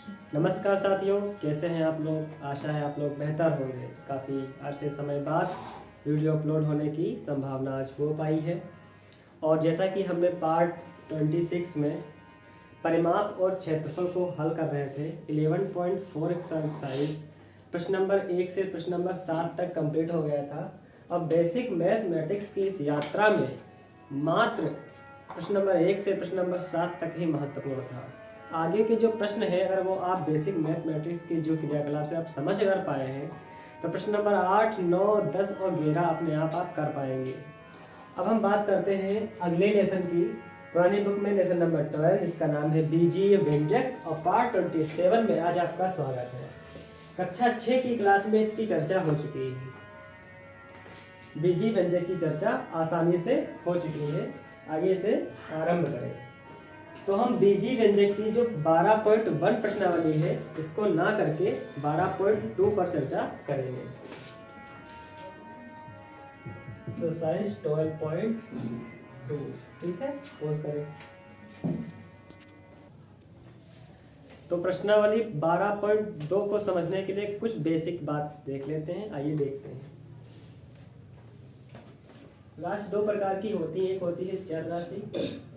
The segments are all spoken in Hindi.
नमस्कार साथियों, कैसे हैं आप लोग। आशा है आप लोग बेहतर होंगे। काफ़ी अरसे समय बाद वीडियो अपलोड होने की संभावना आज हो पाई है। और जैसा कि हमने पार्ट 26 में परिमाप और क्षेत्रफल को हल कर रहे थे, 11.4 एक्सरसाइज प्रश्न नंबर 1 से प्रश्न नंबर 7 तक कंप्लीट हो गया था। अब बेसिक मैथमेटिक्स की इस यात्रा में मात्र प्रश्न नंबर 1 से प्रश्न नंबर 7 तक ही महत्वपूर्ण था। आगे के जो प्रश्न है, अगर वो आप बेसिक मैथमेटिक्स के जो क्रियाकलाप से आप समझ अगर पाए हैं तो प्रश्न नंबर 8, 9, 10 और 11 अपने आप कर पाएंगे। अब हम बात करते हैं अगले लेसन की। पुरानी बुक में लेसन नंबर 12 जिसका नाम है बीजीय व्यंजक और पार्ट 27 में आज आपका स्वागत है। कक्षा 6 की क्लास में इसकी चर्चा हो चुकी है। बीजीय व्यंजक की चर्चा आसानी से हो चुकी है। आगे से आरंभ करें तो हम बीजीय व्यंजक की जो 12.1 प्रश्नावली है इसको ना करके 12.2 पर चर्चा करेंगे। एक्सरसाइज 12.2, ठीक है, पोज करें। तो प्रश्नावली 12.2 को समझने के लिए कुछ बेसिक बात देख लेते हैं। आइए देखते हैं। राशि दो प्रकार की होती है, एक होती है चर राशि,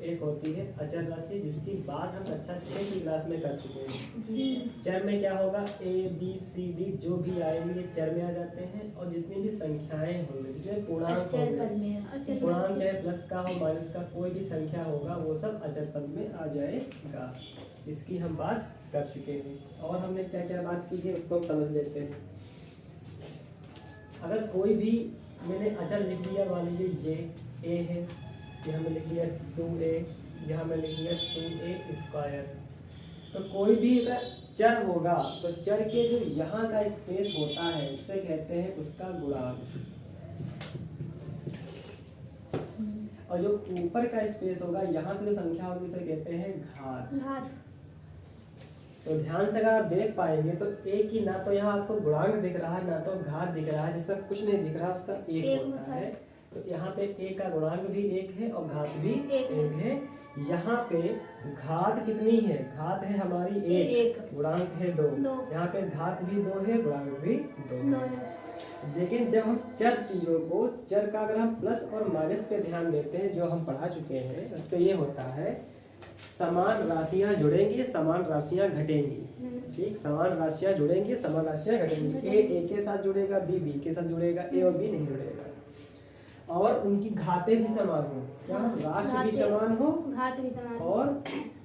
एक होती है अचर राशि, जिसकी बात हम कक्षा 6 की क्लास में कर चुके हैं। चर में क्या होगा, ए बी सी डी जो भी आएंगे ये चर में आ जाते हैं। और जितनी भी संख्याएं होंगी, जितने पूर्णांक होंगे, पूर्णांक चाहे प्लस का हो माइनस का, कोई भी संख्या होगा वो सब अचर पद में आ जाएगा। इसकी हम बात कर चुके हैं। और हमने क्या क्या बात की है उसको हम समझ लेते हैं। अगर कोई भी मैंने अचर लिख दिया, मान लीजिए ये ए है, यहाँ में लिख लिया 2a, यहाँ में लिख लिया 2a स्क्वायर। तो कोई भी अगर चर होगा तो चर के जो यहाँ का स्पेस होता है उसे कहते हैं उसका गुणांक, और जो ऊपर का स्पेस होगा यहाँ पे जो संख्या होगी उसे कहते हैं घात। तो ध्यान से अगर आप देख पाएंगे तो ए की ना तो यहाँ आपको गुणांक दिख रहा है ना तो घात दिख रहा है, जिसका कुछ नहीं दिख रहा उसका एक होता है। तो यहाँ पे ए का गुणांक भी एक है और घात भी एक है। यहाँ पे घात कितनी है, घात है हमारी एक, गुणांक है 2। यहाँ पे घात भी 2 है, गुणांक भी 2 है। लेकिन जब हम चर चीजों को, चर का अगर हम प्लस और माइनस पे ध्यान देते हैं जो हम पढ़ा चुके हैं, उस पे ये होता है समान राशियां जुड़ेंगी, समान राशियां घटेंगी। ठीक, समान राशियां जुड़ेंगी, समान राशियां घटेंगी। ए के साथ जुड़ेगा, बी के साथ जुड़ेगा, ए और बी नहीं जुड़ेगा। और उनकी घातें भी समान हो, क्या राशि भी समान हो, घात भी समान और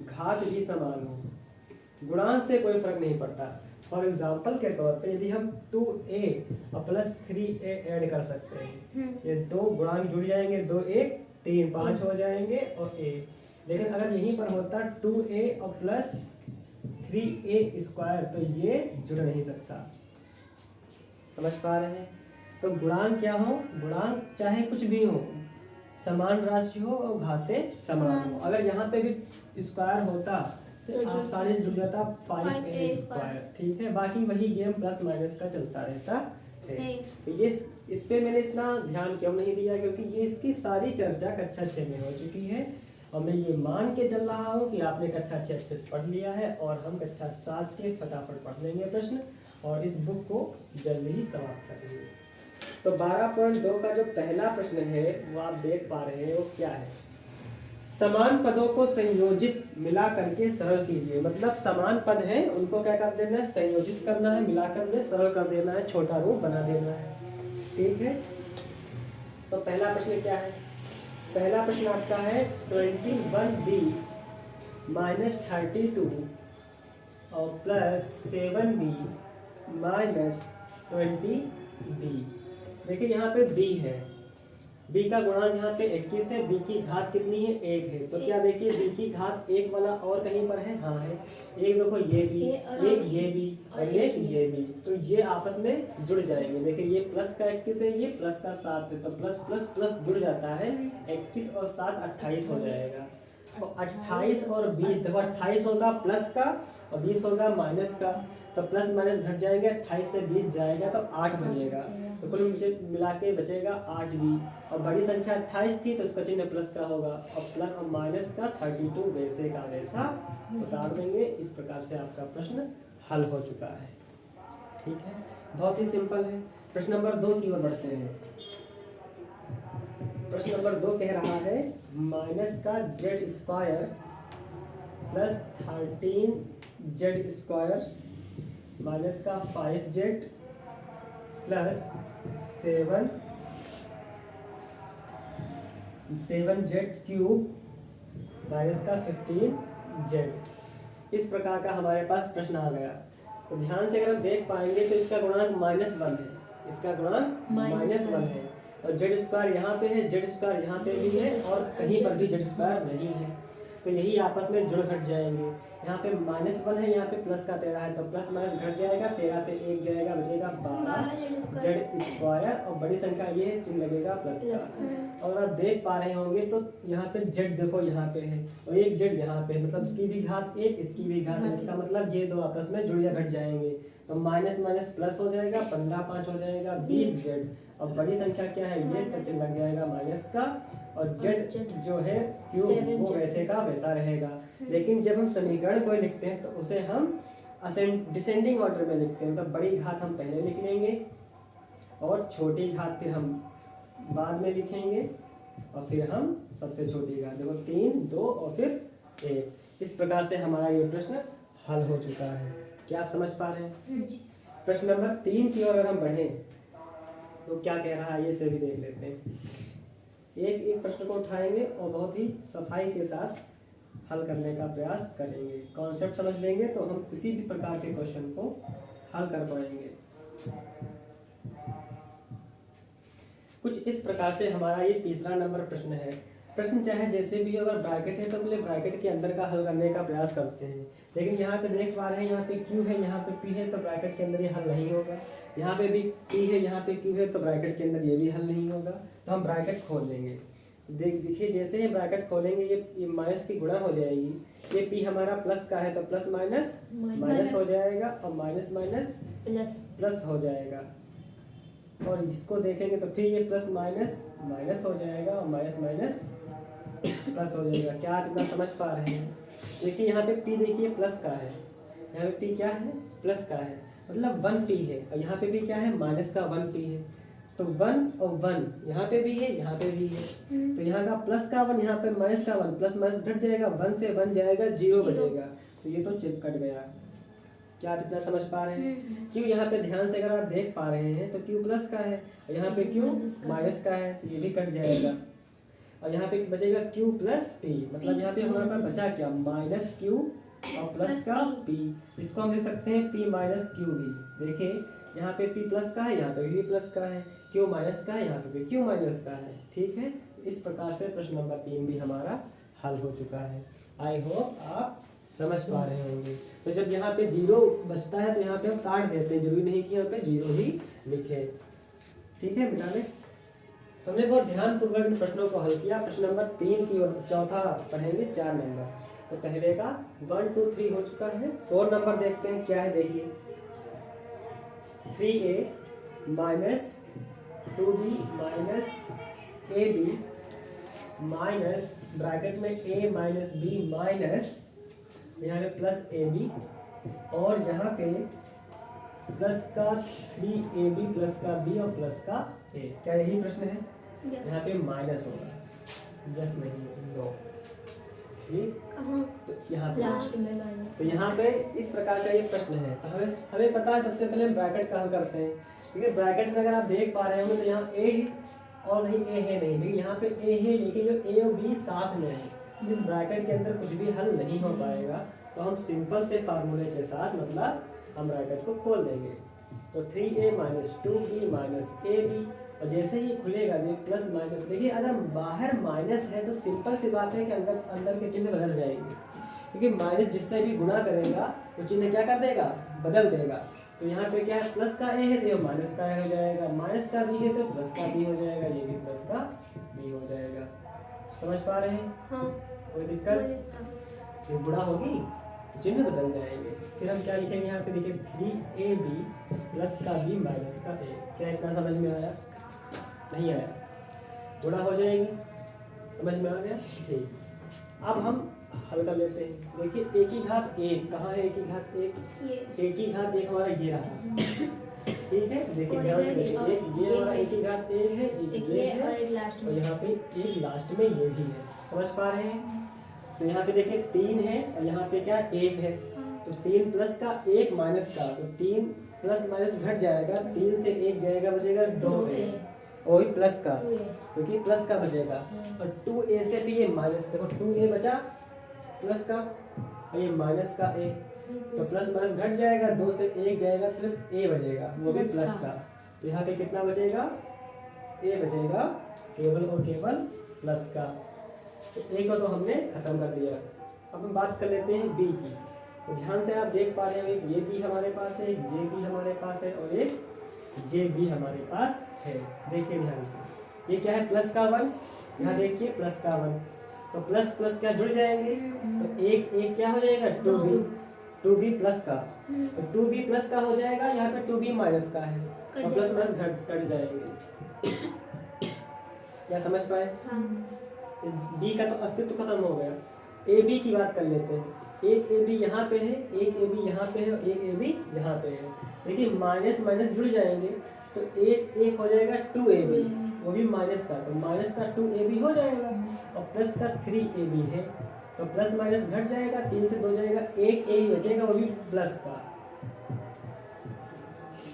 घात भी समान हो। गुणांक से कोई फर्क नहीं पड़ता। फॉर एग्जाम्पल के तौर पे यदि हम 2a और प्लस 3a ऐड कर सकते हैं, ये दो गुणांक जुड़ जाएंगे, 2 1 3 5 हो जाएंगे और a। लेकिन अगर यहीं पर होता 2a और प्लस 3a स्क्वायर तो ये जुड़ नहीं सकता। समझ पा रहे हैं। तो गुणांक क्या हो, गुणांक चाहे कुछ भी हो, समान राशि हो और घातें समान हो। अगर यहाँ पे भी स्क्वायर होता तो आसानी से जुड़ जाता 5a स्क्वायर। ठीक है, बाकी वही गेम प्लस माइनस का चलता रहता है। तो ये इस पे मैंने इतना ध्यान क्यों नहीं दिया, क्योंकि ये इसकी सारी चर्चा कक्षा 6 में हो चुकी है। और मैं ये मान के चल रहा हूँ कि आपने कक्षा 6 अच्छे से पढ़ लिया है और हम कक्षा 7 के फटाफट पढ़ लेंगे प्रश्न और इस बुक को जल्दी ही समाप्त कर लेंगे। तो 12.2 का जो पहला प्रश्न है वो आप देख पा रहे हैं, वो क्या है, समान पदों को संयोजित मिला करके सरल कीजिए। मतलब समान पद हैं उनको क्या कर देना है, संयोजित करना है, मिलाकर में सरल कर देना है, छोटा रूप बना देना है। ठीक है, तो पहला प्रश्न क्या है, पहला प्रश्न आपका है 21b माइनस 32 और प्लस 7b माइनस 20b। देखिए यहाँ पे b है, b का गुणांक यहाँ पे 21 है, b की घात कितनी है, 1 है। तो क्या देखिए b की घात 1 वाला और कहीं पर है, हाँ है। एक देखो ये भी, एक ये भी और एक ये भी, तो ये आपस में जुड़ जाएंगे। देखिए ये प्लस का 21 है, ये प्लस का 7 है, तो प्लस प्लस प्लस जुड़ जाता है, 21 और 7 28 हो जाएगा। और 28 और 20, देखो 28 होगा प्लस का और 20 होगा माइनस का, तो प्लस माइनस घट जाएंगे, 28 से 20 जाएगा तो 8 बचेगा, तो कुल मिला के बचेगा 8b। और बड़ी संख्या 28 थी तो उसका चिन्ह प्लस का होगा, और प्लस और माइनस का 32 वैसे का वैसा उतार देंगे। इस प्रकार से आपका प्रश्न हल हो चुका है। ठीक है, बहुत ही सिंपल है। प्रश्न नंबर 2 की ओर बढ़ते हैं। प्रश्न नंबर 2 कह रहा है माइनस का Z square plus 13z square minus का 5z plus 7z cube minus का 15z, इस प्रकार का हमारे पास प्रश्न आ गया। तो ध्यान से अगर हम देख पाएंगे तो इसका गुणांक -1 है, इसका गुणांक -1 है, और जेड स्क्वायर यहाँ पे है, जेड स्क्वायर यहाँ पे भी है, और कहीं पर भी जेड स्क्वायर नहीं है, तो यही आपस में जुड़ घट जाएंगे। यहाँ पे -1 है, यहाँ पे प्लस का 13 है, तो प्लस माइनस घट जाएगा, 13 से 1 जाएगा, बचेगा 12 जेड स्क्वायर, और बड़ी संख्या ये है, चिन्ह लगेगा प्लस का। और आप देख पा रहे होंगे तो यहाँ पे जेड देखो यहाँ पे है, और एक जेड यहाँ पे है, मतलब इसकी भी घात 1, इसकी भी घात 1, इसका मतलब ये दो आपस में जुड़ या घट जाएंगे, तो माइनस माइनस प्लस हो जाएगा, 15 5 हो जाएगा 20 जेड, और बड़ी संख्या क्या है ये, इसका चिन्ह लग जाएगा माइनस का, और जेड जो है क्यूब वो वैसे का वैसा रहेगा। लेकिन जब हम समीकरण को लिखते हैं तो उसे हम डिसेंडिंग ऑर्डर में लिखते हैं, तो बड़ी घात हम पहले लिख लेंगे और छोटी घात फिर हम बाद में लिखेंगे, और फिर हम सबसे छोटी घात, देखो 3 2 और फिर 1। इस प्रकार से हमारा ये प्रश्न हल हो चुका है। क्या आप समझ पा रहे हैं? प्रश्न नंबर 3 की ओर अगर हम बढ़े तो क्या कह रहा है ये से भी देख लेते हैं। एक एक प्रश्न को उठाएंगे और बहुत ही सफाई के साथ हल करने का प्रयास करेंगे। कॉन्सेप्ट समझ लेंगे तो हम किसी भी प्रकार के क्वेश्चन को हल कर पाएंगे। कुछ इस प्रकार से हमारा ये तीसरा नंबर प्रश्न है। प्रश्न चाहे जैसे भी हो, अगर ब्रैकेट है तो पहले ब्रैकेट के अंदर का हल करने का प्रयास करते हैं, लेकिन यहाँ पे देख पा रहे हैं यहाँ पे Q है, यहाँ पे P है, तो ब्रैकेट के अंदर ये हल नहीं होगा। यहाँ पे भी P है, यहाँ पे Q है, तो ब्रैकेट के अंदर ये भी हल नहीं होगा, तो हम ब्रैकेट खोल लेंगे। देखिए जैसे ही ब्रैकेट खोलेंगे ये माइनस की गुणा हो जाएगी, ये P हमारा प्लस का है तो प्लस माइनस माइनस हो जाएगा, और माइनस माइनस प्लस हो जाएगा, और इसको देखेंगे तो फिर ये प्लस माइनस माइनस हो जाएगा, और माइनस माइनस प्लस हो जाएगा। क्या आप इतना समझ पा रहे हैं? देखिए यहाँ पे P देखिए प्लस का है, यहाँ पे P क्या है प्लस का है, मतलब 1P है, और यहाँ पे भी क्या है माइनस का 1P है, तो 1 और 1 यहाँ पे भी है, यहाँ पे भी है, तो यहाँ का प्लस का 1, यहाँ पे माइनस का 1, प्लस माइनस घट जाएगा, 1 से 1 जाएगा, 0 बचेगा, तो ये तो चिप कट गया। क्या आप इतना समझ पा रहे हैं? क्यों यहाँ पे ध्यान से अगर आप देख पा रहे हैं तो Q प्लस का है, और यहाँ पे Q माइनस का है, तो ये भी कट जाएगा, और यहाँ पे बचेगा Q प्लस P, मतलब यहाँ पे हमारे पास बचा क्या माइनस Q और प्लस का P। इसको हम लिख सकते हैं P माइनस Q भी। देखिए यहाँ पे P प्लस का है, यहाँ पे भी प्लस का है, Q माइनस का है, यहाँ पे भी Q माइनस का है। ठीक है, इस प्रकार से प्रश्न नंबर 3 भी हमारा हल हो चुका है। आई होप आप समझ पा रहे होंगे। तो जब यहाँ पे 0 बचता है तो यहाँ पे हम काट देते हैं, जरूरी नहीं कि यहाँ पे 0 ही लिखे। ठीक है बेटा, तो हमने बहुत ध्यानपूर्वक इन प्रश्नों को हल किया। प्रश्न नंबर 3 की ओर चौथा पढ़ेंगे, 4 नंबर। तो पहले का 1 2 3 हो चुका है। 4 नंबर देखते हैं क्या है। देखिए 3a minus 2b minus ab minus bracket में a माइनस b माइनस यहाँ पे प्लस ab, और यहाँ पे प्लस का 3ab प्लस का b और प्लस का a। क्या यही प्रश्न है? यहाँ पे माइनस होगा, यस नहीं नो, ठीक। तो यहाँ पे लास्ट में माइनस, तो यहाँ पे इस प्रकार का ये प्रश्न है। तो हमें पता है सबसे पहले हम ब्रैकेट का हल करते हैं, क्योंकि ब्रैकेट में अगर आप देख पा रहे होंगे तो यहाँ a है और नहीं a है नहीं, लेकिन यहाँ पे a है, लेकिन जो a और b साथ में है, इस ब्रैकेट के अंदर कुछ भी हल नहीं हो पाएगा। तो हम सिंपल से फार्मूले के साथ मतलब हम ब्रैकेट को खोल देंगे। तो 3a minus 2b minus ab, और जैसे ही खुलेगा ये प्लस माइनस, देखिए अगर बाहर माइनस है तो सिंपल सी बात है कि अंदर के चिन्ह बदल जाएंगे, क्योंकि माइनस जिससे भी गुणा करेगा वो चिन्ह क्या कर देगा, बदल देगा। तो यहाँ पे क्या है, प्लस का a है तो ये माइनस का a हो जाएगा, माइनस का b है तो प्लस का b हो जाएगा, ये भी प्लस का b हो जाएगा। समझ पा रहे हैं? हाँ। कोई दिक्कत? ये गुणा होगी तो चिन्ह बदल जाएंगे। फिर हम क्या लिखेंगे यहाँ पे, देखिए 3ab प्लस का b माइनस का a। क्या इतना समझ में आया? नहीं आया? गुणा हो जाएगी, समझ में आ गया? ठीक। अब हम हल कर लेते हैं। देखिए a की घात 1 कहाँ है? a की घात 1, a की घात 1 हमारा ये रहा, ठीक है। देखिए ध्यान से देखिए, एक ये हमारा a की घात 1 है, एक ये है और यहाँ पे एक लास्ट में ये भी है। समझ पा रहे हैं? तो यहाँ पे देखिए 3 है और यहाँ पे क्या 1 है, तो 3 प्लस का 1 माइनस का, तो 3 प्लस माइनस घट जाएगा, 3 से 1 जाएगा, बचेगा 2a और भी प्लस का, क्योंकि प्लस का बचेगा। और 2a से भी ये माइनस, देखो 2a बचा प्लस का और ये माइनस का a, तो प्लस माइनस घट जाएगा, 2 से 1 जाएगा, सिर्फ a बचेगा, वो भी प्लस का। तो यहाँ पे कितना बचेगा? a बचेगा, केवल और केवल प्लस का। तो a को तो हमने खत्म कर दिया। अब हम बात कर लेते हैं b की। तो ध्यान से आप देख पा रहे हैं, ये भी हमारे पास है, ये भी हमारे पास है और एक ये भी हमारे पास है। देखिए ध्यान से, ये क्या है? प्लस का 1, यहाँ देखिए प्लस का 1, तो प्लस प्लस क्या जुड़ जाएंगे, तो एक एक क्या हो जाएगा? 2b प्लस का, तो 2b प्लस का हो जाएगा, यहाँ पे 2b माइनस का है, तो प्लस माइनस कट जाएंगे। क्या समझ पाए? b का तो अस्तित्व खत्म हो गया। ab की बात कर लेते हैं। एक ab यहाँ पे है, एक ab यहाँ पे है और एक ab यहाँ पे है। देखिए माइनस माइनस जुड़ जाएंगे, तो एक हो जाएगा 2ab, वो भी माइनस का, तो माइनस का 2ab हो जाएगा और प्लस का 3ab है, तो प्लस माइनस घट जाएगा, 3 से 2 जाएगा, एक ab बचेगा, वो भी प्लस का।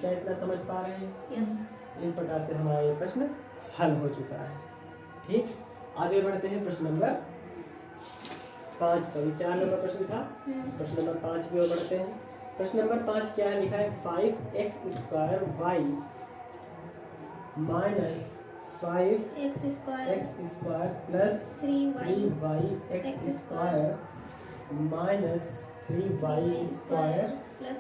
क्या इतना समझ पा रहे हैं? इस प्रकार से हमारा ये प्रश्न हल हो चुका है। ठीक, आगे बढ़ते हैं प्रश्न नंबर 5 पर। 4 नंबर प्रश्न था, प्रश्न नंबर 5 की ओर बढ़ते हैं। प्रश्न नंबर 5 क्या है? लिखा है 5x square y minus 5x square plus 3y x square minus 3y square plus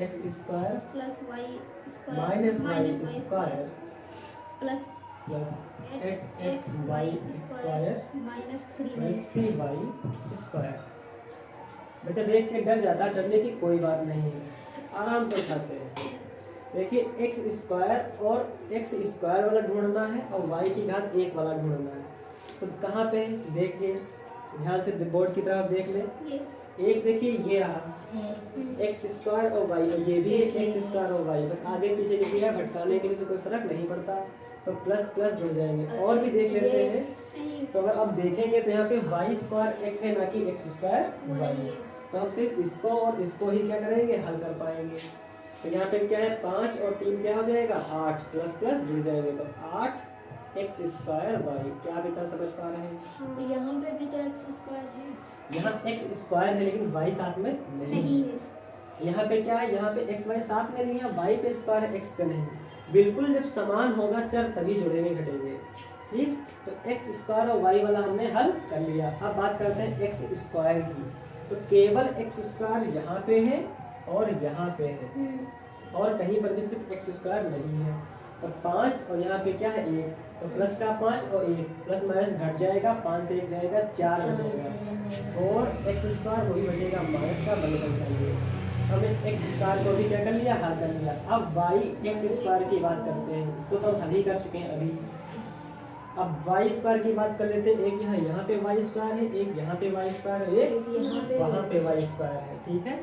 x square plus y square minus y square plus plus 8xy square minus plus 3y square. बच्चा देख के डर जाता है, डरने की कोई बात नहीं है, आराम से उठाते हैं। देखिए x स्क्वायर और x स्क्वायर वाला ढूंढना है और y की घात 1 वाला ढूंढना है। तो कहाँ पे देखिए, ध्यान से बोर्ड की तरफ देख ले। एक देखिए ये रहा x स्क्वायर और y, और ये भी है x स्क्वायर और y, बस आगे पीछे लिख दिया, भटकाने के लिए से कोई फर्क नहीं पड़ता, तो प्लस प्लस जुड़ जाएंगे। और भी देख लेते हैं, तो अगर अब देखेंगे तो यहाँ पे y स्क्वायर x है, ना कि x स्क्वायर y, तो हम सिर्फ इसको और इसको ही क्या करेंगे? हल कर पाएंगे। तो यहाँ पे क्या है? 5 और 3 क्या हो जाएगा? 8, प्लस प्लस जुड़ जाएंगे, तो 8x स्क्वायर y। क्या आप इतना समझ पा रहे हैं? यहाँ पे भी तो x स्क्वायर है, यहाँ x स्क्वायर है लेकिन y साथ में नहीं है। यहाँ पे क्या है? यहाँ पे x y साथ में नहीं है, y पे स्क्वायर है, x पे नहीं। बिल्कुल जब समान होगा चर तभी जुड़ेंगे घटेंगे। ठीक, तो x स्क्वायर और y वाला हमने हल कर लिया। अब बात करते हैं x स्क्वायर की। तो केवल x स्क्वायर यहाँ पे है और यहाँ पे है, और कहीं पर भी सिर्फ x स्क्वायर नहीं है। तो 5 और यहाँ पे क्या है? 1, तो प्लस का 5 और 1, प्लस माइनस घट जाएगा, 5 से 1 जाएगा, 4 बचेगा, और x स्क्वायर वही बचेगा माइनस का, बड़ी संख्या ये। हमने x स्क्वायर को भी क्या कर लिया? हल कर लिया। अब y x स्क्वायर की बात करते हैं, इसको तो हम हल ही कर चुके हैं अभी। अब y स्क्वायर की बात कर लेते हैं। एक यहाँ पे y स्क्वायर है, एक यहाँ पे y स्क्वायर है, एक वहाँ पे y स्क्वायर है। ठीक है,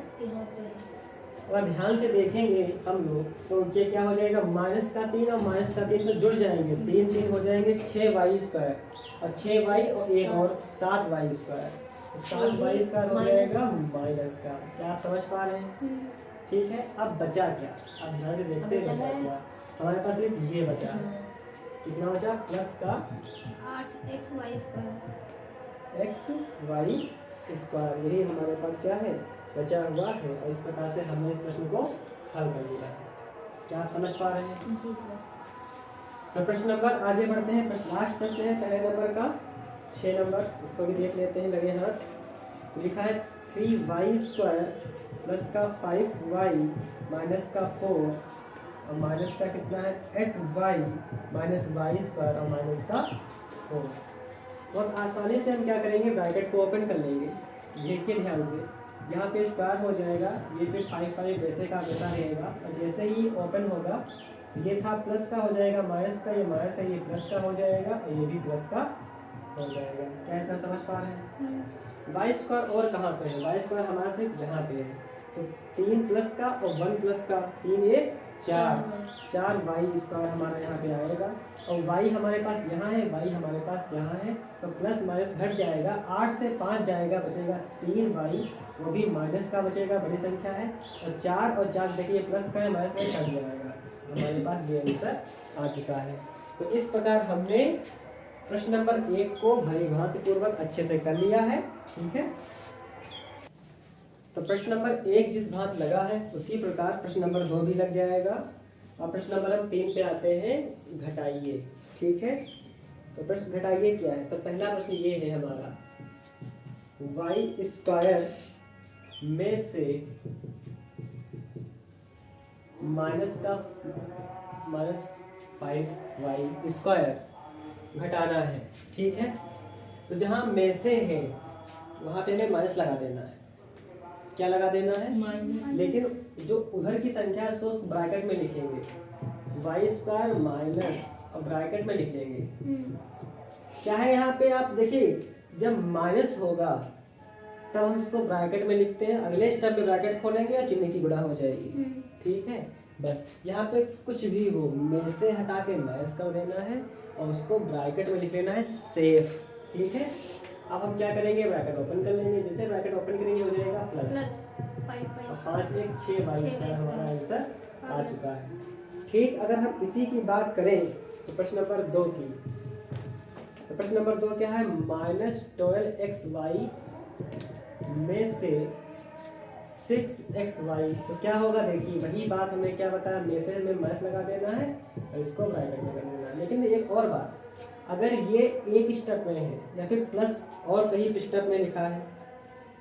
और ध्यान से देखेंगे हम लोग, तो ये क्या हो जाएगा? माइनस का 3 और माइनस का 3 तो जुड़ जाएंगे, 3 3 हो जाएंगे, 6y स्क्वायर, और 6y और 1 और 7y स्क्वायर, 7y स्क्वायर हो जाएगा माइनस का। क्या आप समझ पा रहे हैं? ठीक है, अब बचा क्या? अब ध्यान से देखते हैं बचा क्या। हमारे पास सिर्फ ये बचा, कितना बचा? प्लस का 8xy स्क्वायर xy स्क्वायर, यही हमारे पास क्या है? बचा हुआ है। और इस प्रकार से हमने इस प्रश्न को हल कर लिया है। क्या आप समझ पा रहे हैं? जी सर। तो प्रश्न नंबर आगे बढ़ते हैं। लास्ट प्रश्न है पहले नंबर का, 6 नंबर, इसको भी देख लेते हैं लगे हाथ। तो लिखा है 3y स्क्वायर प्लस का 5y माइनस का 4 और माइनस का कितना है? 8y माइनस y स्क्वायर और माइनस का 4। बहुत आसानी से हम क्या करेंगे, ब्रैकेट को ओपन कर लेंगे। देखिए ध्यान से, यहाँ पे स्क्वायर हो जाएगा, ये पे 5 वैसे का वैसा रहेगा, और जैसे ही ओपन होगा तो ये था प्लस का हो जाएगा माइनस का, ये माइनस है, ये प्लस का हो जाएगा, और ये भी प्लस का हो जाएगा। क्या इतना समझ पा रहे हैं? वाई स्क्वायर और कहाँ पे है? वाई स्क्वायर हमारा सिर्फ यहाँ पे है, तो 3 प्लस का और 1 प्लस का, 3 1 4 वाई स्क्वायर हमारा यहाँ पे आएगा। और y हमारे पास यहाँ है, y हमारे पास यहाँ है, तो प्लस माइनस घट जाएगा, 8 से 5 जाएगा, बचेगा 3y, वो भी माइनस का बचेगा, बड़ी संख्या है। और 4 और 4 देखिए प्लस का है, माइनस का घट जाएगा, हमारे पास ये आंसर आ चुका है। तो इस प्रकार हमने प्रश्न नंबर 1 को भलीभांति पूर्वक अच्छे से कर लिया है। ठीक है, तो प्रश्न नंबर 1 जिस भांति लगा है उसी प्रकार प्रश्न नंबर 2 भी लग जाएगा। और प्रश्न नंबर हम 3 पे आते हैं, घटाइए। ठीक है, तो प्रश्न घटाइए क्या है? तो पहला प्रश्न ये है हमारा, वाई स्क्वायर में से -5y स्क्वायर घटाना है। ठीक है, तो जहाँ में से है वहाँ पे हमें माइनस लगा देना है। क्या लगा देना है? माइनस। लेकिन जो उधर की संख्या है सो ब्रैकेट में लिखेंगे, वाई स्क्वायर माइनस और ब्रैकेट में लिख लेंगे। चाहे यहाँ पे आप देखिए, जब माइनस होगा तब हम उसको ब्रैकेट में लिखते हैं, अगले स्टेप में ब्रैकेट खोलेंगे और चिन्ह की गुणा हो जाएगी। ठीक है, बस यहाँ पे कुछ भी हो में से हटा के माइनस कर देना है और उसको ब्रैकेट में लिख लेना है सेफ। ठीक है, अब हम क्या करेंगे, ब्रैकेट ओपन कर लेंगे। जैसे ब्रैकेट ओपन करेंगे हो जाएगा प्लस 5 1 6 वाई स्क्वायर हमारा आंसर आ चुका है। ठीक, अगर हम इसी की बात करें तो प्रश्न नंबर 2 की, तो प्रश्न नंबर 2 क्या है, -12xy में से 6xy, तो क्या होगा? देखिए वही बात हमने क्या बताया, में से हमें माइनस लगा देना है और इसको ब्रैकेट में कर देना है। लेकिन एक और बात, अगर ये एक स्टेप में है या फिर प्लस और कहीं स्टेप में लिखा है,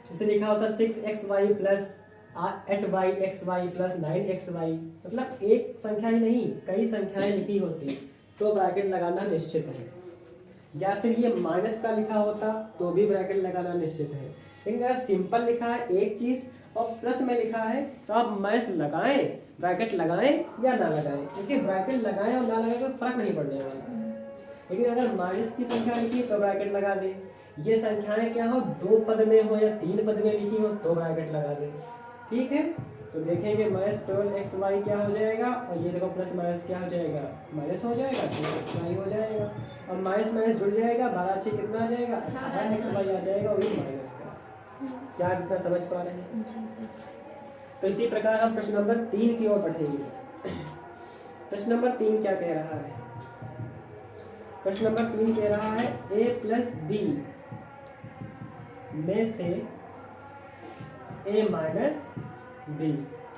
जैसे लिखा होता 6xy plus 8yxy plus 9xy, मतलब एक संख्या ही नहीं कई संख्याएं लिखी होती तो ब्रैकेट लगाना निश्चित है। या फिर ये माइनस का लिखा होता तो भी ब्रैकेट लगाना निश्चित है। लेकिन अगर सिंपल लिखा है एक चीज और प्लस में लिखा है तो आप माइनस लगाएं, ब्रैकेट लगाएं या ना लगाएं, क्योंकि ब्रैकेट लगाएं और ना लगाएं कोई फर्क नहीं पड़ने वाला। लेकिन अगर माइनस की संख्या लिखी तो ब्रैकेट लगा दें, ये संख्याएं क्या हो 2 पद में हो या 3 पद में लिखी हो तो ब्रैकेट लगा दें। ठीक है, तो देखेंगे -12xy क्या हो जाएगा, और ये देखो प्लस माइनस क्या हो जाएगा, माइनस हो जाएगा, 6xy हो जाएगा, और माइनस माइनस जुड़ जाएगा, 12 6 कितना आ जाएगा, 18xy आ जाएगा, और ये माइनस का। क्या कितना समझ पा रहे हैं? तो इसी प्रकार हम प्रश्न नंबर 3 की ओर बढ़ेंगे। प्रश्न नंबर 3 क्या कह रहा है? प्रश्न नंबर 3 कह रहा है a प्लस बी में से a माइनस बी,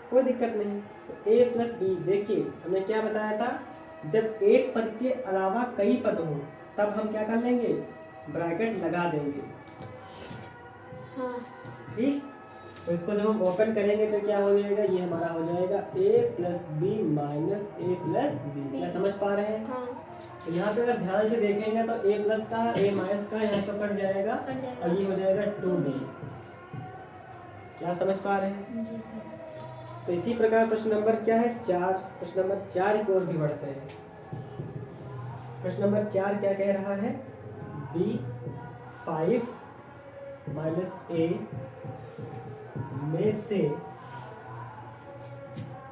कोई दिक्कत नहीं। तो a प्लस बी, देखिए हमने क्या बताया था, जब एक पद के अलावा कई पद हो तब हम क्या कर लेंगे, ब्रैकेट लगा देंगे। हाँ। ठीक, तो इसको जब हम ओपन करेंगे तो क्या हो जाएगा, ये हमारा हो जाएगा a plus B minus a plus B. क्या समझ पा रहे हैं? हाँ। तो यहाँ पे अगर ध्यान से देखेंगे तो a प्लस का a माइनस का यहाँ तो कट जाएगा और ये हो जाएगा 2b। क्या समझ पा रहे हैं? जी सर। तो इसी प्रकार प्रश्न नंबर क्या है 4, प्रश्न नंबर 4 की ओर भी बढ़ते हैं। प्रश्न नंबर 4 क्या कह रहा है, b 5 माइनस a में से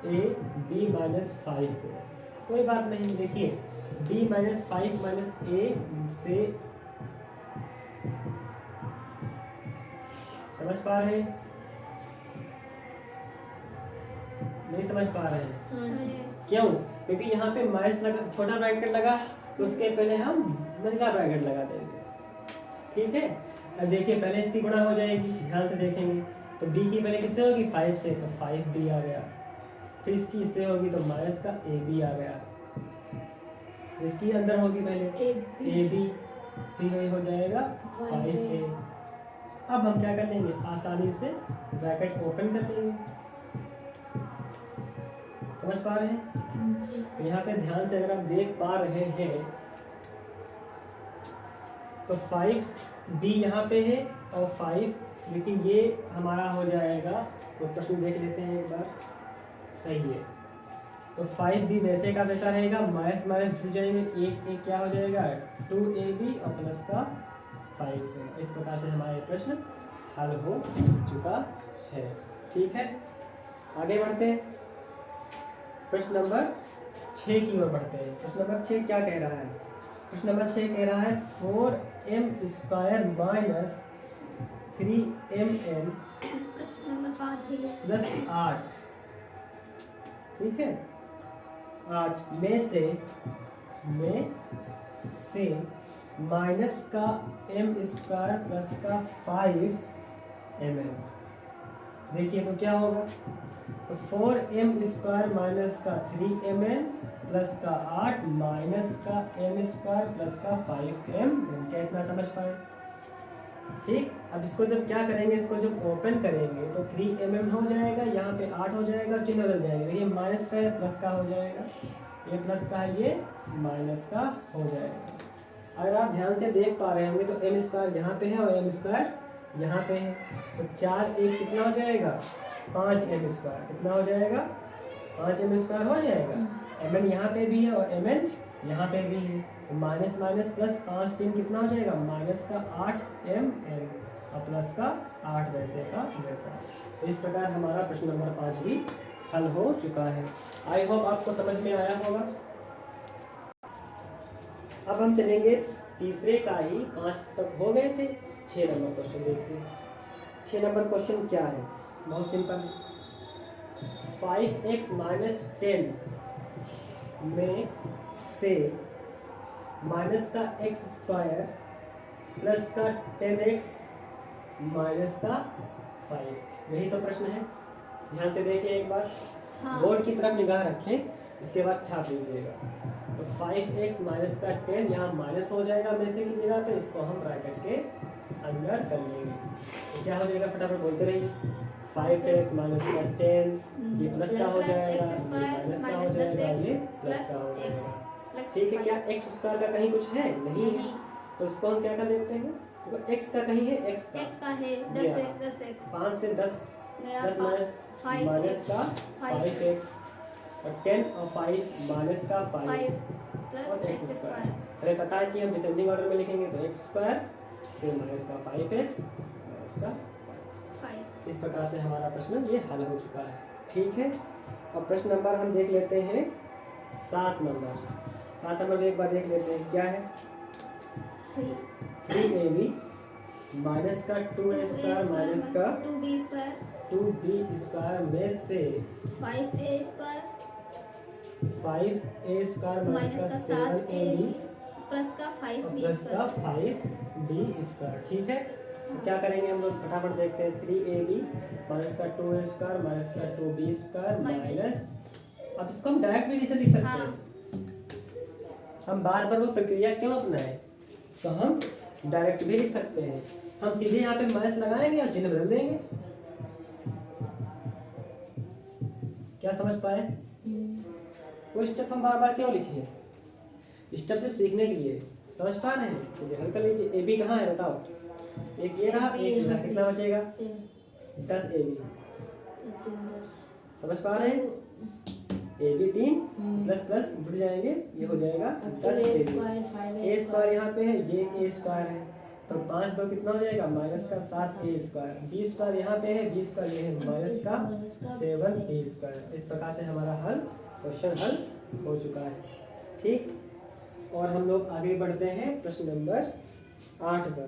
a b माइनस 5 को, कोई बात नहीं। देखिए b माइनस 5 माइनस a से, समझ पा रहे हैं? नहीं समझ पा रहे हैं? क्यों? क्योंकि यहाँ पे माइनस लगा, छोटा ब्रैकेट लगा तो उसके पहले हम बड़ा ब्रैकेट लगा देंगे। ठीक है, अब देखिए पहले इसकी गुणा हो जाएगी, ध्यान से देखेंगे तो b की पहले किससे होगी, 5 से, तो 5b आ गया। फिर इसकी इससे होगी तो माइनस का ab आ गया। इसकी अंदर होगी पहले ab, फिर ये हो जाएगा 5a। अब हम क्या कर लेंगे, आसानी से ब्रैकेट ओपन कर लेंगे। समझ पा रहे हैं? तो यहाँ पे ध्यान से अगर आप देख पा रहे हैं तो 5b यहाँ पे है और 5, देखिए ये हमारा हो जाएगा, तो प्रश्न देख लेते हैं एक बार, सही है। तो 5b वैसे का वैसा रहेगा, माइनस माइनस जुड़ जाएंगे, एक एक क्या हो जाएगा 2ab और प्लस का 5 है। इस प्रकार से हमारा प्रश्न हल हो चुका है। ठीक है, आगे बढ़ते हैं, प्रश्न नंबर 6 की ओर बढ़ते हैं। प्रश्न नंबर 6 क्या कह रहा है? प्रश्न नंबर 6 कह रहा है 4m² माइनस 3mn प्रश्न नंबर 5 है। प्लस 8, ठीक है, 8 में से माइनस का m² प्लस का 5mn, देखिए तो क्या होगा, तो 4m² माइनस का 3mn प्लस का 8 माइनस का m² प्लस का 5m, क्या इतना समझ पाए? ठीक, अब इसको जब क्या करेंगे, इसको जब ओपन करेंगे तो 3mm हो जाएगा, यहाँ पे 8 हो जाएगा, चिन्ह बदल जाएगा, ये माइनस का है प्लस का हो जाएगा, ये प्लस का है ये माइनस का हो जाएगा। अगर आप ध्यान से देख पा रहे होंगे तो m² यहाँ पे है और m² यहाँ पे है, तो 4 1 कितना हो जाएगा 5m², कितना हो जाएगा 5m² हो जाएगा। mn यहाँ पे भी है और mn यहाँ पे भी है, तो माइनस माइनस प्लस 5 3 कितना हो जाएगा माइनस का 8mn और प्लस का 8 वैसे का वैसा। तो इस प्रकार हमारा प्रश्न नंबर 5 भी हल हो चुका है। आई होप आपको समझ में आया होगा। अब हम चलेंगे तीसरे का ही, 5 तक हो गए थे, 6 नंबर क्वेश्चन देखते हैं। 6 नंबर क्वेश्चन क्या है, बहुत सिंपल है। 5x माइनस 10 में से माइनस का x² प्लस का 10x माइनस का 5, यही तो प्रश्न है। ध्यान से देखिए एक बार, बोर्ड की तरफ निगाह रखें, इसके बाद छाप लीजिएगा। तो 5x माइनस का 10 यहाँ माइनस हो जाएगा में से की जगह पे, इसको हम ब्रैकेट के अंदर कर लेंगे, तो क्या हो जाएगा, फटाफट बोलते रहिए। 5x माइनस का 10, ये प्लस का हो जाएगा, ये माइनस का हो जाएगा, ये प्लस का हो जाएगा। ठीक है, क्या x² का कहीं कुछ है? नहीं है, तो इसको हम क्या कर लेते हैं, तो x का कहीं है, x का है 10x, 5 से 10 माइनस का 5x और 10 और 5 माइनस का 5 और x²। हमें पता है कि हम डिसेंडिंग ऑर्डर में लिखेंगे, तो x² फिर माइनस का 5x माइनस का 5। इस प्रकार से हमारा प्रश्न ये हल हो चुका है। ठीक है, और प्रश्न नंबर हम देख लेते हैं 7 नंबर। 7 नंबर एक बार देख लेते हैं, क्या है, 3ab माइनस का 2a² माइनस का 2b² में से 5a² माइनस का 7ab प्लस का प्लस का 5b²। ठीक है, तो क्या करेंगे हम लोग, फटाफट देखते हैं। 3ab माइनस का 2a² माइनस का 2b² माइनस, अब इसको हम डायरेक्ट भी लिख सकते हैं, हम बार बार वो प्रक्रिया क्यों अपनाएं, इसको हम डायरेक्ट भी लिख सकते हैं। हम सीधे यहाँ पे माइनस लगाएंगे और चिन्ह बदल देंगे। क्या समझ पाए? वो स्टेप हम बार बार क्यों लिखे, स्टेप सिर्फ सीखने के लिए, समझ पा रहे हैं? चलिए हल कर लीजिए। ए बी कहाँ है बताओ, एक ये रहा, एक रहा, कितना बचेगा 10ab, समझ पा रहे हैं? ab 3 प्लस प्लस जुड़ जाएंगे, ये हो जाएगा 10ab। a² यहाँ पे है, ये a² है, तो 5 2 कितना हो जाएगा माइनस का 7a²। b² यहाँ पे है, b² ये है माइनस का 7b²। इस प्रकार से हमारा हल, क्वेश्चन हल हो चुका है। ठीक, और हम लोग आगे बढ़ते हैं प्रश्न नंबर 8 पर।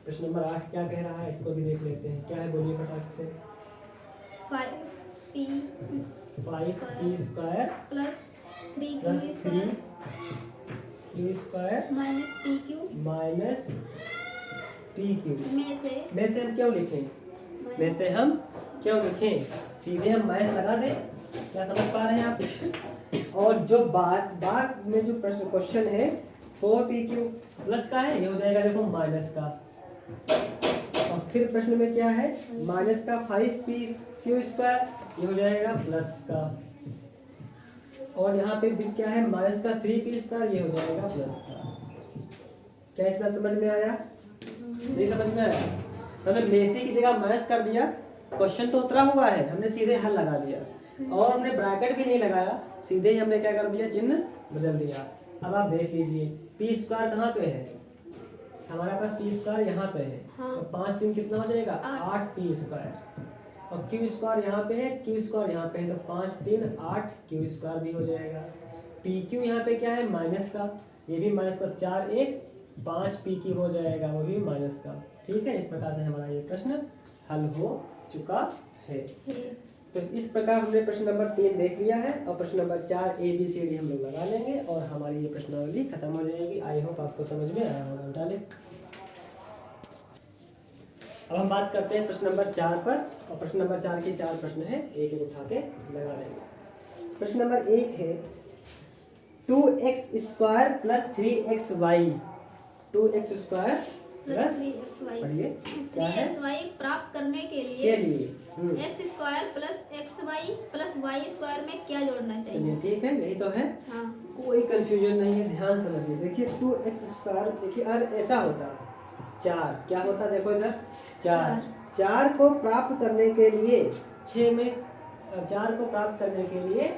प्रश्न नंबर 8 क्या कह रहा है, इसको भी देख लेते हैं। क्या है, बोलिए फटाफट से। 5p² plus 3q² minus pq में से हम क्यों लिखें, में से हम क्यों लिखें, सीधे हम माइनस लगा दें। क्या समझ पा रहे हैं आप? और जो बाद में जो प्रश्न क्वेश्चन है 4pq प्लस का है, ये हो जाएगा देखो माइनस का, और फिर प्रश्न में क्या है माइनस का 5pq², ये हो जाएगा प्लस का, और यहाँ पे भी क्या है माइनस का 3p², ये हो जाएगा प्लस का। क्या इतना समझ में आया? नहीं समझ में आया? तो हमने मेसी की जगह माइनस कर दिया, क्वेश्चन तो उतरा हुआ है, हमने सीधे हल लगा दिया और हमने ब्रैकेट भी नहीं लगाया, सीधे ही हमने क्या कर दिया, चिन्ह बदल दिया। अब आप देख लीजिए पी स्क्वायर कहाँ पे है, हमारे पास पी स्क्वायर यहाँ पे है। हाँ। तो 5 3 कितना हो जाएगा, 8 पी स्क्वायर। और क्यू स्क्वायर यहाँ पे है, क्यू स्क्वायर यहाँ पे है, तो 5 3 8 क्यू स्क्वायर भी हो जाएगा। पी क्यू यहाँ पे क्या है, माइनस का, ये भी माइनस का, 4 1 5 पी क्यू हो जाएगा, वो भी माइनस का। ठीक है, इस प्रकार से हमारा ये प्रश्न हल हो चुका है। तो इस प्रकार हमने प्रश्न नंबर 3 देख लिया है और प्रश्न number 4 A B C D हम लोग लगा लेंगे और हमारी ये प्रश्नावली खत्म हो जाएगी। आई होप आपको समझ में आया होगा। उठा ले। अब हम बात करते हैं प्रश्न नंबर 4 पर और प्रश्न नंबर 4 के 4 प्रश्न है, एक एक उठा के लगा लेंगे। प्रश्न नंबर 1 है 2x square plus 3xy, 2x square plus 3xy, पढ़िए क्या है 3xy प्राप्त करने के के लिए लिए x square plus xy plus y square में क्या जोड़ना चाहिए? चलिए ठीक है, यही तो है, हाँ। कोई कंफ्यूजन नहीं है, ध्यान समझिए। देखिए 2x स्क्वायर, देखिए अगर ऐसा होता 4, क्या होता देखो इधर 4, 4 को प्राप्त करने के लिए 6 में 4 को प्राप्त करने के लिए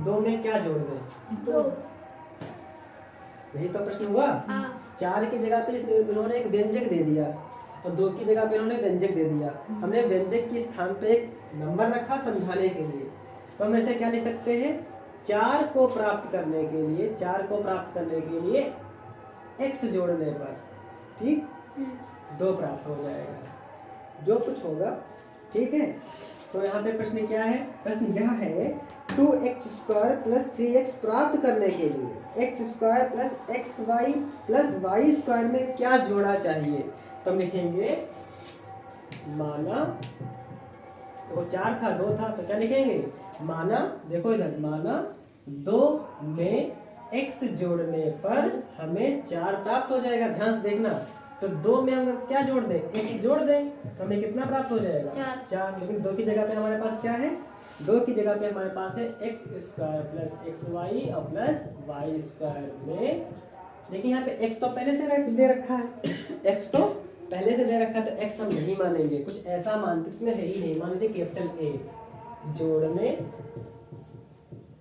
2 में क्या जोड़ दें, 2। यही तो प्रश्न हुआ। हाँ। 4 की जगह पे इन्होंने एक व्यंजक दे दिया और 2 की जगह पे इन्होंने व्यंजक दे दिया, हमने व्यंजक के स्थान पे एक नंबर रखा समझाने के लिए। तो हम ऐसे क्या लिख सकते हैं, 4 को प्राप्त करने के लिए, 4 को प्राप्त करने के लिए x जोड़ने पर ठीक 2 प्राप्त हो जाएगा, जो कुछ होगा। ठीक है, तो यहाँ पे प्रश्न क्या है, प्रश्न यह है 2x स्क्वायर प्लस 3x प्राप्त करने के लिए x square plus xy plus y square में क्या जोड़ा चाहिए। तो हम लिखेंगे माना, वो 4 था 2 था, तो क्या लिखेंगे, माना, देखो इधर, माना 2 में x जोड़ने पर हमें 4 प्राप्त हो जाएगा। ध्यान से देखना, तो 2 में हम क्या जोड़ दें, x जोड़ दें, तो हमें कितना प्राप्त हो जाएगा, 4। लेकिन 2 की जगह पे हमारे पास क्या है, 2 की जगह पे हमारे पास है x स्क्वायर प्लस xy और प्लस y स्क्वायर में। देखिए यहाँ पे x तो पहले से दे रखा है, x तो पहले से दे रखा है, तो x हम नहीं मानेंगे, कुछ ऐसा मानते, इसमें है ही नहीं, मान लीजिए कैपिटल A, जोड़ने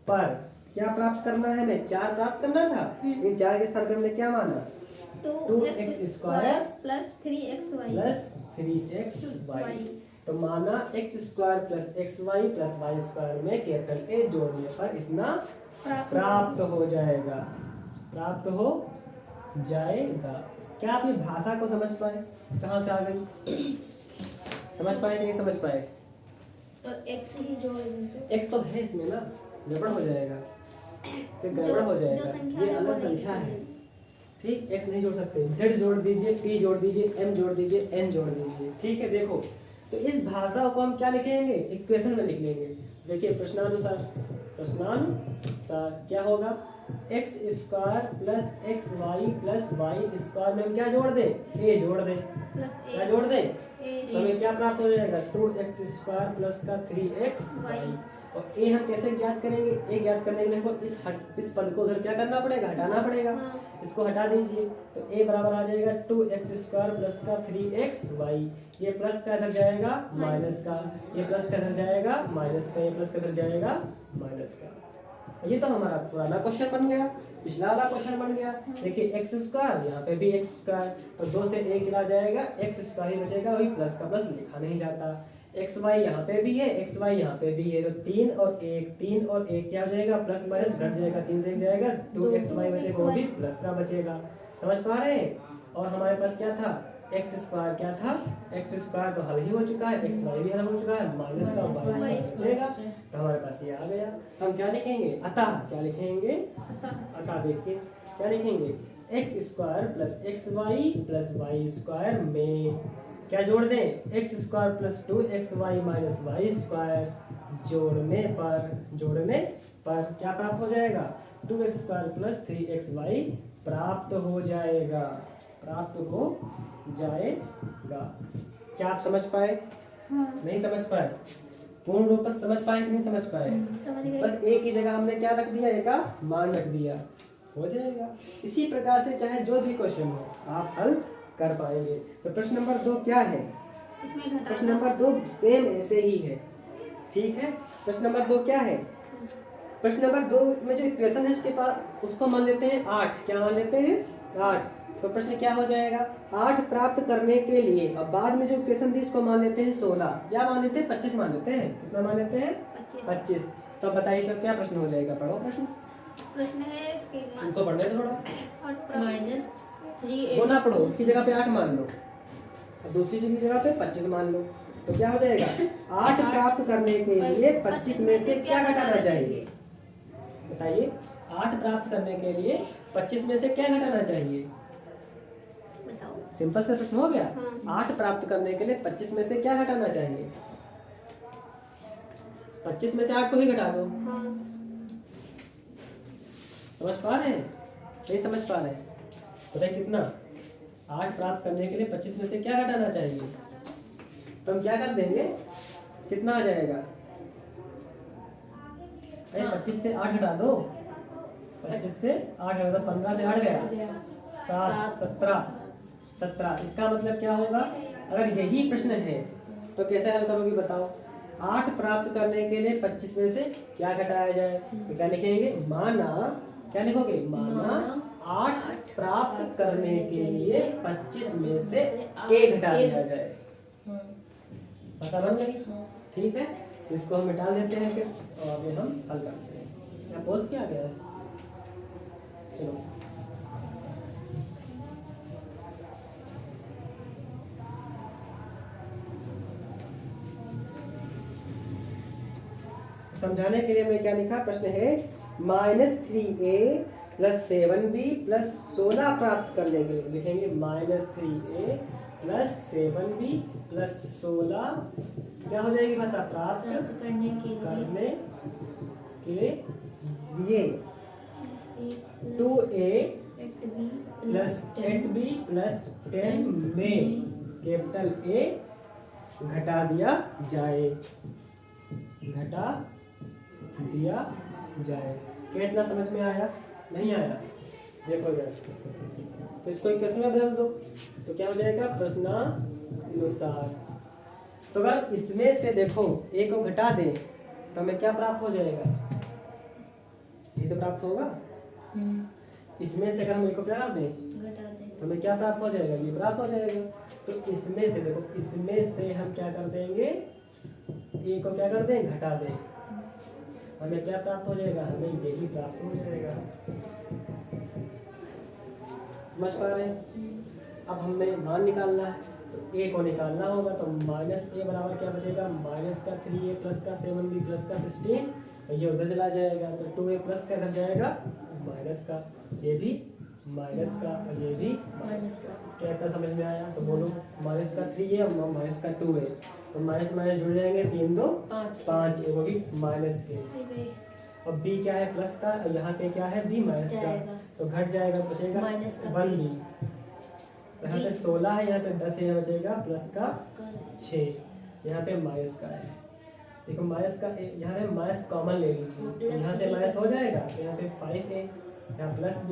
पर क्या प्राप्त करना है, हमें 4 प्राप्त करना था, लेकिन 4 के स्थान पे हमने क्या माना, 2x square plus 3xy plus 3xy। तो माना x square plus xy plus y square में कैपिटल A जोड़ने पर इतना प्राप्त हो जाएगा, प्राप्त हो जाएगा। क्या आप ये भाषा को समझ पाए, कहाँ से आ गई, समझ पाए कि नहीं समझ पाए? तो x ही जोड़ देते, x तो है इसमें ना, गड़बड़ हो जाएगा, फिर गड़बड़ हो जाएगा, ये अलग संख्या है। ठीक, x नहीं जोड़ सकते, z जोड़ दीजिए, t जोड़ दीजिए, m जोड़ दीजिए, n जोड़ दीजिए। ठीक है, देखो तो इस भाषा को हम क्या लिखेंगे, इक्वेशन में लिख लेंगे। देखिए प्रश्नानुसार, प्रश्नानुसार क्या होगा, x square plus xy plus y square में हम क्या जोड़ दें, a जोड़ दें, क्या जोड़ दें, तो हमें क्या प्राप्त हो जाएगा, 2x स्क्वायर प्लस का 3xy। और a हम कैसे ज्ञात करेंगे, a ज्ञात करने के लिए हमको इस पद को उधर क्या करना पड़ेगा, हटाना पड़ेगा। इसको हटा दीजिए, तो a बराबर आ जाएगा 2x स्क्वायर प्लस का 3xy, ये प्लस का इधर जाएगा माइनस का, ये प्लस का इधर जाएगा माइनस का, ये प्लस का इधर जाएगा माइनस का। ये तो हमारा पुराना क्वेश्चन बन गया, पिछला वाला क्वेश्चन बन गया। देखिए एक्स स्क्वायर, यहाँ पे भी एक्स स्क्वायर, तो 2 से 1 चला जाएगा, एक्स स्क्वायर ही बचेगा, वही प्लस का प्लस लिखा नहीं जाता। एक्स वाई यहाँ पे भी है, एक्स वाई यहाँ पे भी है, तो 3 और 1 क्या हो जाएगा, प्लस माइनस घट जाएगा, 3 से 1 जाएगा, 2xy बचेगा, वो भी प्लस का बचेगा। समझ पा रहे हैं? और हमारे पास क्या था, एक्स स्क्वायर क्या था, एक्स स्क्वायर तो हल ही हो चुका है, एक्स वाई भी हल हो चुका है, माइनस का वाई बचेगा, तो हमारे पास ये आ गया। तो हम क्या लिखेंगे, अतः क्या लिखेंगे, अतः देखिए क्या लिखेंगे, X square plus X Y plus Y square में क्या जोड़ दें, X square plus 2xy minus Y square, जोड़ने पर क्या प्राप्त हो जाएगा, 2x स्क्वायर प्लस 3xy प्राप्त हो जाएगा, प्राप्त हो जाएगा। क्या आप समझ पाए? नहीं समझ पाए? पूर्ण रूप से समझ पाए कि नहीं समझ पाए? समझ गए। बस एक ही जगह हमने क्या रख दिया, एक का मान रख दिया। हो जाएगा। इसी प्रकार से चाहे जो भी क्वेश्चन हो आप हल कर पाएंगे। तो प्रश्न नंबर 2 क्या है? इसमें घटा प्रश्न नंबर 2 सेम ऐसे ही है, ठीक है। प्रश्न नंबर 2 क्या है? प्रश्न नंबर 2 में जो इक्वेशन है उसके पास उसको मान लेते हैं 8। क्या मान लेते हैं? 8। तो प्रश्न क्या हो जाएगा? 8 प्राप्त करने के लिए, अब बाद में जो इक्वेशन थी उसको मान लेते हैं 16, या मान लेते हैं 25 मान लेते हैं। कितना मान लेते हैं? 25। तो अब बताइए इसका क्या प्रश्न हो जाएगा? पढ़ो प्रश्न। प्रश्न है कि उनको पढ़ने दो थोड़ा। -3 वो ना पढ़ो, उसकी जगह पे 8 मान लो और दूसरी की जगह पे 25 मान लो। तो क्या हो जाएगा? 8 प्राप्त करने के लिए 25 में से क्या घटाना चाहिए? बताइए, 8 प्राप्त करने के लिए 25 में से क्या घटाना चाहिए? बताओ। सिंपल से प्रश्न हो गया। हाँ। 8 प्राप्त करने के लिए 25 में से क्या घटाना चाहिए? 25 में से 8 को ही घटा दो। हाँ। समझ पा रहे हैं? नहीं समझ पा रहे हैं? बताइए कितना? 8 प्राप्त करने के लिए 25 में से क्या घटाना चाहिए? तो हम क्या कर देंगे? कितना आ जाएगा? 25 से 8 घटा दो। 25 से 8 घटा दो, 15 से 8 गया 7, 17। इसका मतलब क्या होगा? अगर यही प्रश्न है तो कैसे हल करोगी बताओ? 8 प्राप्त करने के लिए 25 में से क्या घटाया जाए? तो क्या लिखेंगे? माना, क्या लिखोगे? माना 8 प्राप्त करने के लिए 25 में से a घटा दिया जाए। भाषा बन गई? ठीक है, तो इसको हम मिटा देते हैं फिर और अभी हम हल करते हैं। क्या पोस्ट किया गया है? चलो समझाने के लिए मैं क्या लिखा? प्रश्न है -3a + 7b + 16 प्राप्त करने के लिए लिखेंगे -3a + 7b + 16 क्या हो जाएगी भाषा? प्राप्त करने के लिए 2a + 8b + 10 में कैपिटल A घटा दिया जाए। घटा दिया जाए। कितना समझ में आया? नहीं आया? देखो इधर, तो इसको इक्वेशन में बदल दो तो क्या हो जाएगा? प्रश्नानुसार। तो अगर इसमें से देखो a को घटा दें तो हमें क्या प्राप्त हो जाएगा? ये तो प्राप्त होगा। इसमें से अगर हम a को क्या कर दें तो हमें क्या प्राप्त हो जाएगा? ये प्राप्त हो जाएगा। तो इसमें से देखो, इसमें से हम क्या कर देंगे? a को क्या कर दें? घटा दें। हमें क्या प्राप्त हो जाएगा? हमें यही प्राप्त हो जाएगा। समझ पा रहे हैं? अब हमें मान निकालना है तो a को निकालना होगा। तो -a बराबर क्या बचेगा? -3a + 7b + 16। ये उधर चला जाएगा तो 2a + का घर जाएगा माइनस का, ये भी माइनस का और ये भी माइनस का। क्या इतना समझ में आया? तो बोलो -3a और -2a, तो माइनस माइनस जुड़ जाएंगे, 3 2 5, वो भी माइनस के। और b क्या है? प्लस का, और यहाँ पे क्या है? b माइनस का, तो घट जाएगा, बचेगा 1b। यहाँ पे 16 है, यहाँ पे 10 है, यहाँ बचेगा प्लस का 6, यहाँ पे माइनस का है। देखो माइनस का, यहाँ पे माइनस कॉमन ले लीजिए, यहाँ से माइनस हो जाएगा, तो यहाँ पे 5a, यहाँ प्लस b,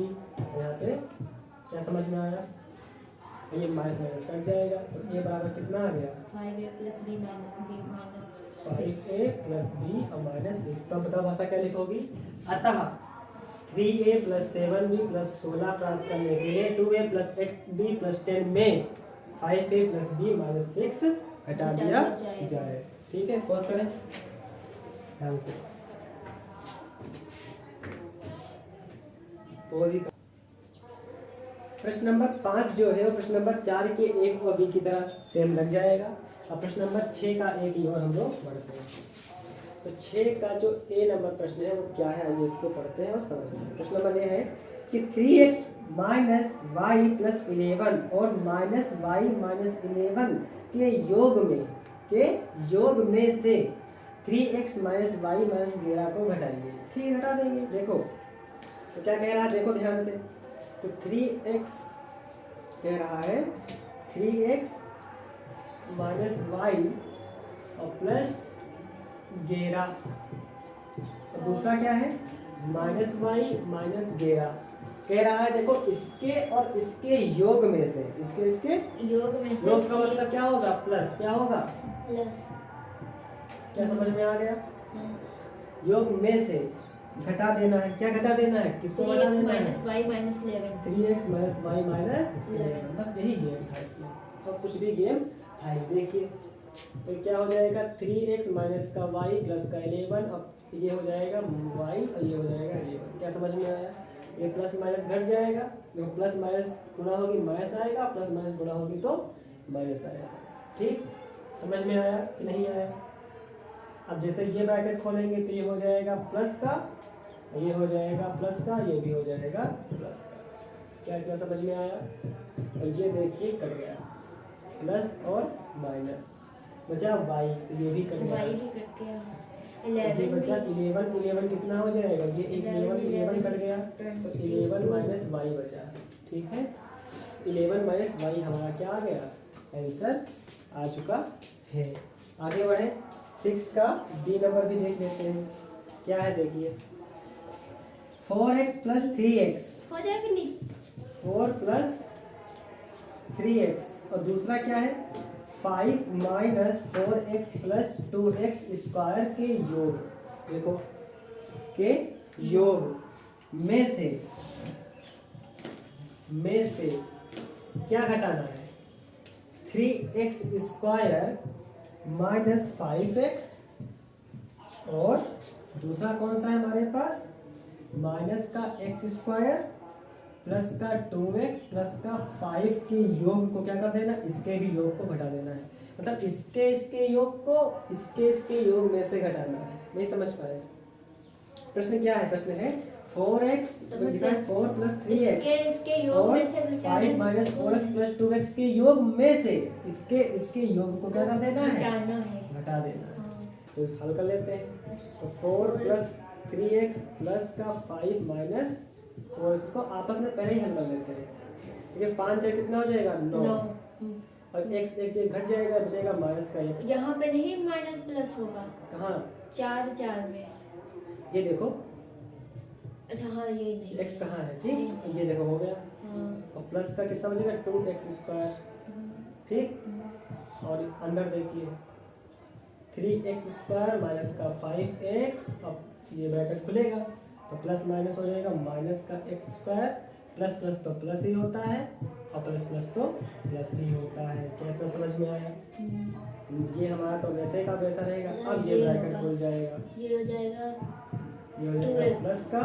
यहाँ पे क्या समझ में आया? ये माइनस माइनस कट जाएगा, तो a बराबर कितना आ गया? 5a + b -6 6। तो अब बताओ भाषा क्या लिखोगी? अतः 3a + 7b + 16 प्राप्त करने के लिए 2a + 8b + 10 में 5a + b - 6 घटा दिया जाए। ठीक है, पोस्ट करें ध्यान से। प्रश्न नंबर 5 जो है वो प्रश्न नंबर 4 के एक और बी की तरह सेम लग जाएगा। अब प्रश्न नंबर 6 का एक ही और हम लोग बढ़ते हैं। तो 6 का जो ए नंबर प्रश्न है वो क्या है, आइए इसको पढ़ते हैं और समझते हैं। प्रश्न नंबर ये है कि 3x - y + 11 और -y - 11 के योग में से 3x - y - 11 को घटाइए। ठीक है, घटा देंगे। देखो तो क्या कह रहा है, देखो ध्यान से। तो 3x कह रहा है 3x - y और प्लस 11, और दूसरा क्या है? -y - 11। कह रहा है देखो इसके और इसके योग में से, इसके योग में से योग का मतलब क्या होगा, प्लस, क्या होगा, प्लस, क्या समझ में आ गया, योग में से घटा देना है, क्या घटा देना है, किसको घटा देना है, 3x - y - 11 3x - y - 11, बस यही गेम था इसमें, तो कुछ भी गेम था ही। देखिए तो क्या हो जाएगा, 3x माइनस का y प्लस का 11, अब ये हो जाएगा y और ये हो जाएगा 11, क्या समझ में आया, ये प्लस माइनस घट जाएगा, जो प्लस माइनस गुणा होगी माइनस आएगा, प्लस माइनस गुणा होगी तो माइनस आएगा, ठीक, समझ में आया कि नहीं आया। अब जैसे ये ब्रैकेट खोलेंगे तो ये हो जाएगा प्लस का, ये हो जाएगा प्लस का, ये भी हो जाएगा प्लस का, क्या क्या समझ में आया। और ये देखिए कट गया, प्लस और माइनस बचा y, तो ये भी कट गया, y भी कट गया, ये 11 बचा 11 कितना हो जाएगा, ये एक 11 कट गया, तो 11 माइनस y बचा, ठीक है, 11 माइनस y हमारा क्या आ गया, आंसर आ चुका है। आगे बढ़े, 6 का बी नंबर भी देख लेते हैं, क्या है देखिए, 4x प्लस 3x, हो जाएगा नहीं, 4 प्लस 3x, और दूसरा क्या है 5 minus 4x plus 2x square के योग, देखो के योग में से क्या घटाना है, 3x स्क्वायर माइनस 5x, और दूसरा कौन सा है हमारे पास, माइनस का x स्क्वायर प्लस का 2x प्लस का 5 के योग को क्या कर देना, इसके भी योग को घटा देना है, मतलब इसके योग को इसके योग में से घटाना है। नहीं समझ पाए, प्रश्न क्या है, प्रश्न है 4x 4 प्लस 3x इसके योग और में से 5 माइनस 4x प्लस 2x के योग में से इसके योग को क्या कर देना है, घटाना है, घटा देना है। हाँ। तो हल कर लेते हैं, तो 4 प्लस 3x प्लस का 5 माइनस 4, इसको आपस में पहले ही हल कर लेते हैं, ठीक है, 5 4 कितना हो जाएगा 9, और x ये घट जाएगा, बचेगा माइनस का x, यहाँ पे नहीं माइनस प्लस होगा, कहाँ 4 4 में, ये देखो अच्छा हाँ ये नहीं, x कहाँ है, ठीक, ये देखो हो गया, हाँ, और प्लस का कितना बचेगा 2x स्क्वायर, ठीक, और अंदर देखिए 3x स्क्वायर माइनस का 5x, अब ये ब्रैकेट खुलेगा तो प्लस माइनस हो जाएगा, माइनस का x स्क्वायर, प्लस प्लस तो प्लस ही होता है, और प्लस प्लस तो प्लस ही होता है, क्या क्या समझ में आया, ये हमारा तो वैसे का वैसा रहेगा। अब ये ब्रैकेट खुल जाएगा, ये हो जाएगा, ये हो जाएगा प्लस का,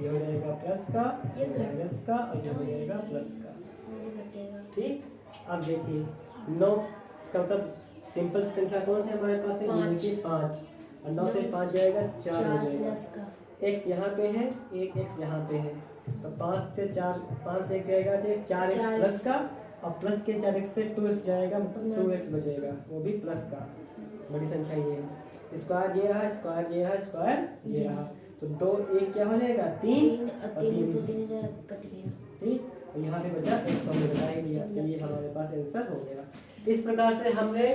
ये हो जाएगा प्लस का, ये माइनस का, और ये हो जाएगा प्लस का, और घटेगा, ठीक। अब देखिए 9, इसका मतलब सिंपल संख्या कौन सी हमारे पास है, ये देखिए 5, और 9 से 5 जाएगा 4 हो जाएगा, प्लस का, x यहाँ पे है, एक x यहाँ पे है, तो 5 से 1 जाएगा, 4x प्लस का, और प्लस के 4x से 2x जाएगा, मतलब 2x बचेगा, वो भी प्लस का, बड़ी संख्या ये है, स्क्वायर ये रहा, स्क्वायर ये रहा, स्क्वायर ये रहा, तो 2 1 क्या हो जाएगा 3, और 3 से 3 3 कट गया, ठीक, और यहाँ पे बचा x को हमने बता ही दिया, तो ये हमारे पास आंसर हो गया। इस प्रकार से हमने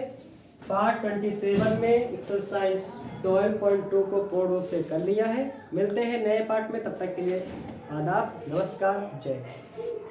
पार्ट 27 में एक्सरसाइज 12.2 को पूर्ण रूप से कर लिया है। मिलते हैं नए पार्ट में, तब तक के लिए आदाब, नमस्कार, जय हिंद।